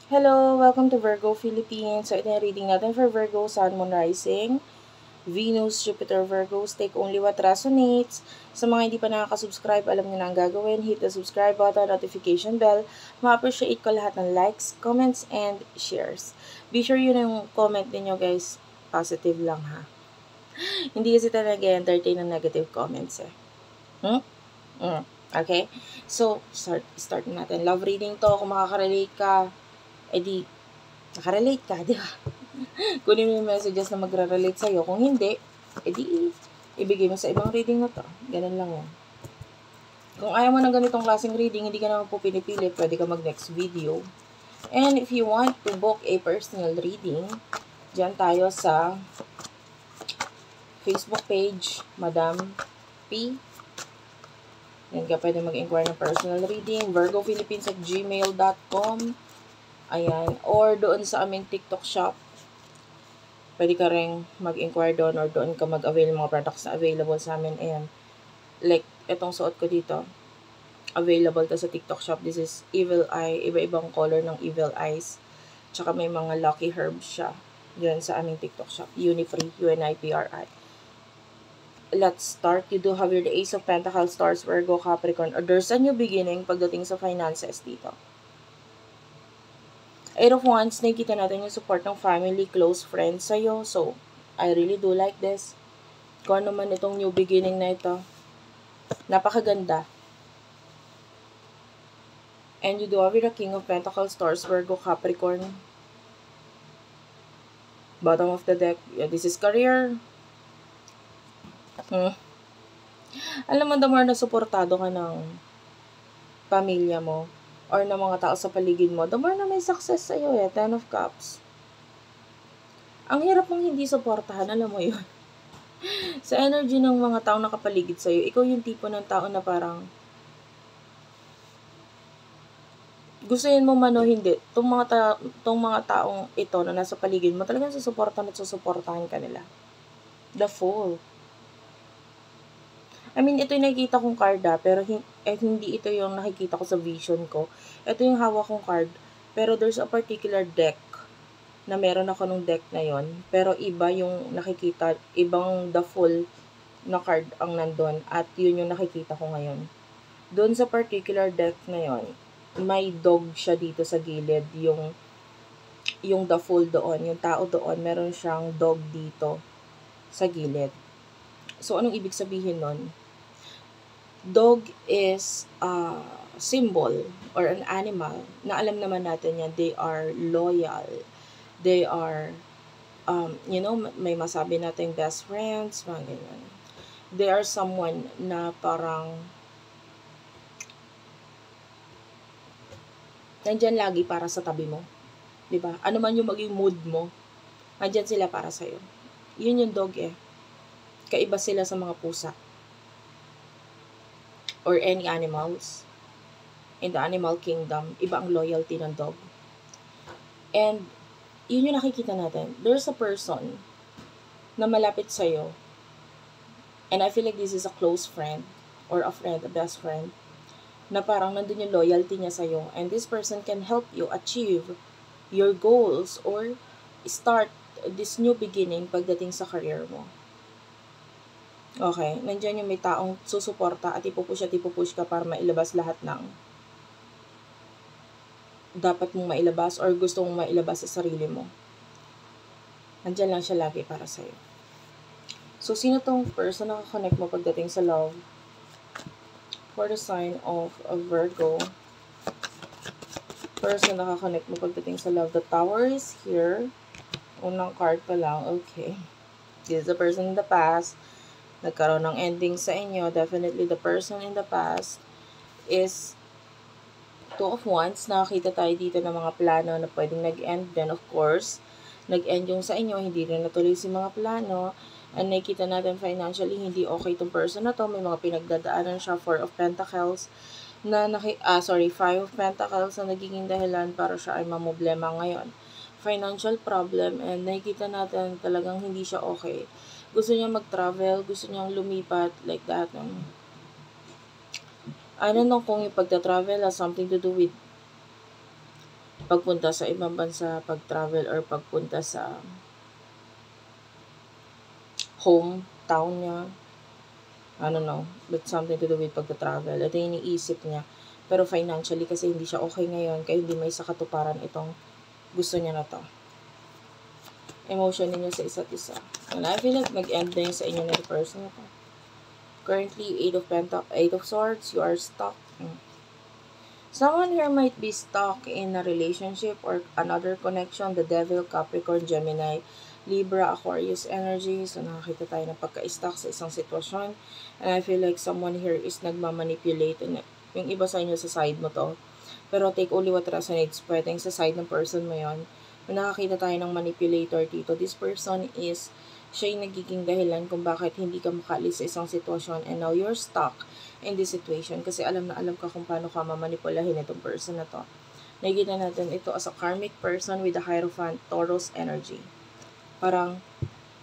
Hello! Welcome to Virgo Philippines. So, ito yung reading natin for Virgo, Sun, Moon, Rising, Venus, Jupiter, Virgos. Take only what resonates. Sa mga hindi pa nakaka-subscribe, alam niyo na ang gagawin. Hit the subscribe button, notification bell. Ma-appreciate ko lahat ng likes, comments, and shares. Be sure yun yung comment ninyo, guys. Positive lang, ha? Hindi kasi talaga entertain ng negative comments, eh. Okay? So, start natin. Love reading to. Kung makaka-relate ka, edi, nakarelate ka, di ba? Kunin mo yung messages na magre-relate sa'yo. Kung hindi, edi, ibigay mo sa ibang reading na to. Ganun lang yan. Kung ayaw mo ng ganitong klaseng reading, hindi ka naman po pinipili, pwede ka mag-next video. And if you want to book a personal reading, dyan tayo sa Facebook page, Madam P. Yan ka pwede mag-inquire ng personal reading, virgophilippines@gmail.com. Ayan. Or doon sa aming TikTok shop. Pwede ka rin mag-inquire doon or doon ka mag-avail ng mga products na available sa amin. Ayan. Like, itong suot ko dito. Available to sa TikTok shop. This is Evil Eye. Iba-ibang color ng Evil Eyes. Tsaka may mga lucky herbs siya. Diyan sa aming TikTok shop. Unifree. UNIPRI. Let's start. You do have your Ace of Pentacles, Stars, Virgo, Capricorn. Or there's a new beginning pagdating sa finances dito. Eight of Wands, nakikita natin yung support ng family, close friends sa'yo. So, I really do like this. Kung ano man itong new beginning na ito, napakaganda. And you do have the King of Pentacles, Taurus, Virgo, Capricorn. Bottom of the deck, yeah, this is career. Alam mo, the more na suportado ka ng pamilya mo, or ng mga tao sa paligid mo, the more na may success sa'yo eh. Ten of Cups. Ang hirap mong hindi suportahan, alam mo yun. Sa energy ng mga tao nakapaligid sa'yo, ikaw yung tipo ng tao na parang gustuin mo man o hindi, tong mga taong ito na nasa paligid mo, talagang susuportahan at susuportahan ka nila. The Fool. I mean, ito yung nakikita kong card pero hindi ito yung nakikita ko sa vision ko. Ito yung hawak kong card, pero there's a particular deck na meron ako nung deck na yon, pero iba yung nakikita, ibang The Fool na card ang nandun, at yun yung nakikita ko ngayon. Doon sa particular deck na yon, may dog siya dito sa gilid, yung The Fool doon, yung tao doon, meron siyang dog dito sa gilid. So, anong ibig sabihin nun? Dog is a symbol or an animal na alam naman natin yan, they are loyal. They are, may masabi natin best friends, mga ganyan. They are someone na parang nandyan lagi para sa tabi mo. Diba? Ano man yung maging mood mo, nandyan sila para sa'yo. Yun yung dog eh. Kaiba sila sa mga pusa. Or any animals. In the animal kingdom, iba ang loyalty ng dog. And, yun yung nakikita natin. There's a person na malapit sa'yo. And I feel like this is a close friend. Or a friend, a best friend. Na parang nandun yung loyalty niya sa'yo. And this person can help you achieve your goals or start this new beginning pagdating sa career mo. Okay, nandiyan yung may taong susuporta at ipupush ka para mailabas lahat ng dapat mong mailabas or gusto mong mailabas sa sarili mo. Nandiyan lang siya lagi para sa'yo. So, sino tong person na connect mo pagdating sa love? For the sign of a Virgo. Person na connect mo pagdating sa love. The Tower is here. Unang card pa lang. Okay. This is the person in the past. Nagkaroon ng ending sa inyo. Definitely the person in the past is Two of Wands. Nakakita tayo dito ng mga plano na pwedeng nag-end. Then of course, nag-end yung sa inyo. Hindi rin natuloy si mga plano. And nakikita natin financially, hindi okay itong person na to. May mga pinagdadaanan siya. Four of Pentacles. Five of Pentacles na nagiging dahilan para siya ay mamoblema ngayon. Financial problem, and nakikita natin talagang hindi siya okay. Gusto niya mag-travel, gusto niyang lumipat, like that. I don't know kung yung pagta-travel has something to do with pagpunta sa ibang bansa, pag-travel, or pagpunta sa hometown niya. I don't know, but something to do with pagta-travel. Ito yung iniisip niya. Pero financially kasi hindi siya okay ngayon, kaya hindi may sa katuparan itong gusto niya na to. Emotion ninyo sa isa't isa. And I feel like mag-end na yun sa inyo na person na to. Currently, 8 of Swords, you are stuck. Someone here might be stuck in a relationship or another connection. The Devil, Capricorn, Gemini, Libra, Aquarius energy. So, nakakita tayo na pagka-stuck sa isang sitwasyon. And I feel like someone here is nagmamanipulate. Yung iba sa inyo sa side mo to. Pero take only what resonates. Pwedeng sa side ng person mo yon. Nakakita tayo ng manipulator dito. This person is, siya yung nagiging dahilan kung bakit hindi ka makalis sa isang sitwasyon and now you're stuck in this situation kasi alam na alam ka kung paano ka mamanipulahin itong person na to. Nakikita natin ito as a karmic person with a Hierophant, Taurus energy. Parang,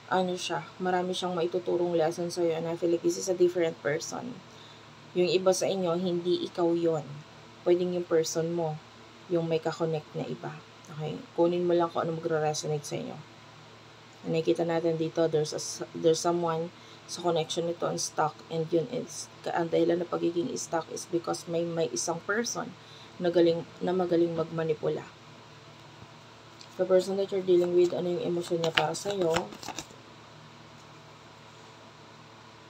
ano siya, marami siyang maituturong lesson sa'yo and I feel like this is a different person. Yung iba sa inyo, hindi ikaw yon. Pwedeng yung person mo, yung may kakonect na iba. Okay? Kunin mo lang kung ano magre-resonate sa inyo. Nakikita natin dito, there's someone sa connection nito and stuck, and yun is, ang dahilan na pagiging stuck is because may isang person na magaling magmanipula. The person that you're dealing with, ano yung emosyon niya para sa'yo?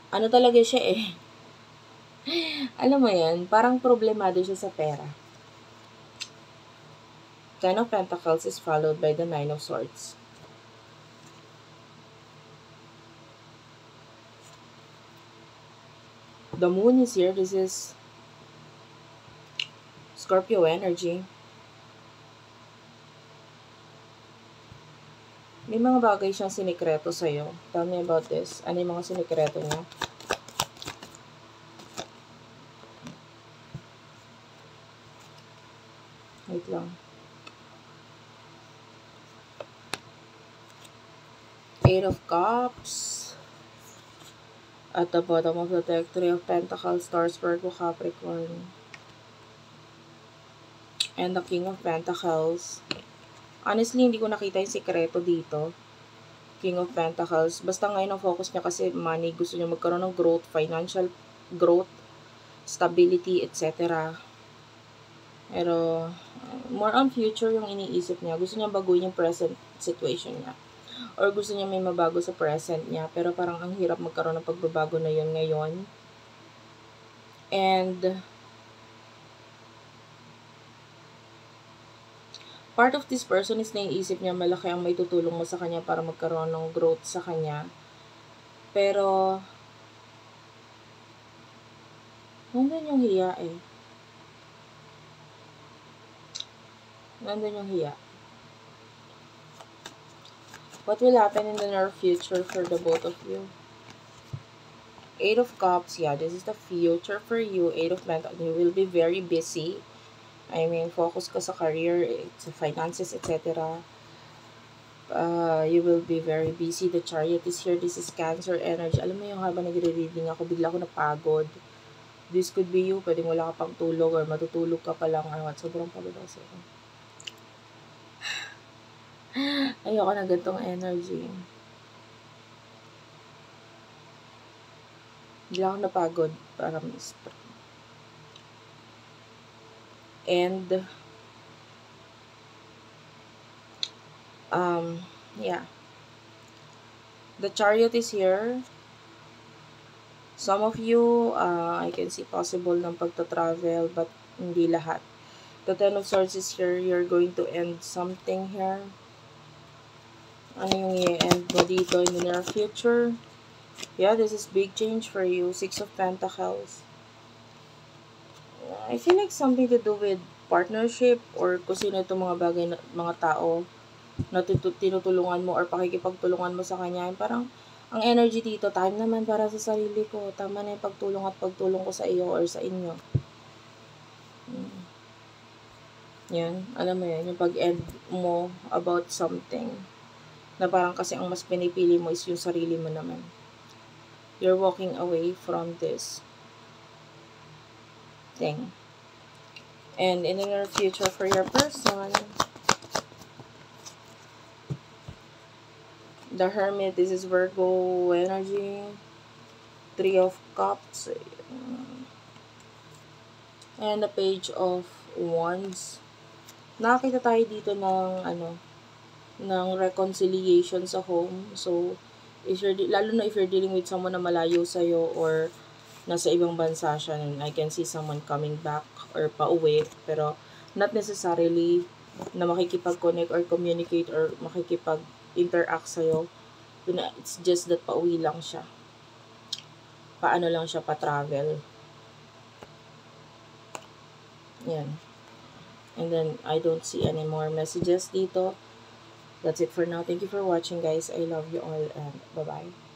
Ano talaga siya eh? Alam mo yan, parang problemado siya sa pera. Ten of Pentacles is followed by the Nine of Swords. The moon is here. This is Scorpio energy. May mga bagay siyang sinikreto sa'yo. Tell me about this. Ano yung mga sinikreto niya? Wait lang. 8 of Cups. At the bottom of the deck, 3 of Pentacles, Taurus, Virgo, Capricorn. And the King of Pentacles. Honestly, hindi ko nakita yung sikreto dito. King of Pentacles. Basta ngayon ang focus niya kasi money. Gusto niya magkaroon ng growth, financial growth, stability, etc. Pero, more on future yung iniisip niya. Gusto niya baguhin yung present situation niya. Or gusto niya may mabago sa present niya. Pero parang ang hirap magkaroon ng pagbabago na yun ngayon. And part of this person is naiisip niya malaki ang may tutulong mo sa kanya para magkaroon ng growth sa kanya. Pero, nandun yung hiya eh. Nandun yung hiya. What will happen in the near future for the both of you? 8 of Cups, yeah, this is the future for you. 8 of Pentacles, you will be very busy. I mean, focus ka sa career, sa finances, etc. You will be very busy. The Chariot is here. This is Cancer energy. Alam mo yung habang nagre-reading ako, bigla ako napagod. This could be you. Pwedeng wala ka pang tulog or matutulog ka pa lang. Sobrang pagod ako sa'yo. Ayoko na gantong energy. Bigla ako napagod. Parang and yeah. The Chariot is here. Some of you, I can see possible ng pagta-travel, but hindi lahat. The Ten of Swords is here. You're going to end something here. Ano yung i-end mo dito in the near future? Yeah, this is big change for you. 6 of Pentacles. I feel like something to do with partnership or kung sino itong mga bagay, mga tao na tinutulungan mo or pakikipagtulungan mo sa kanya. Parang, ang energy dito, time naman para sa sarili ko. Tama na yung pagtulong at pagtulong ko sa iyo or sa inyo. Yan, alam mo yan, yung pag-end mo about something na parang kasi ang mas pinipili mo is yung sarili mo naman. You're walking away from this thing. And in the near future for your person, the Hermit, this is Virgo energy. Three of Cups. And the Page of Wands. Nakakita tayo dito ng ng reconciliation sa home. So, lalo na if you're dealing with someone na malayo sa'yo or nasa ibang bansa siya, and I can see someone coming back or pauwi, pero not necessarily na makikipag-connect or communicate or makikipag-interact sa'yo. It's just that pauwi lang siya. Paano lang siya pa-travel. Yan. And then, I don't see any more messages dito. That's it for now. Thank you for watching, guys. I love you all, and bye-bye.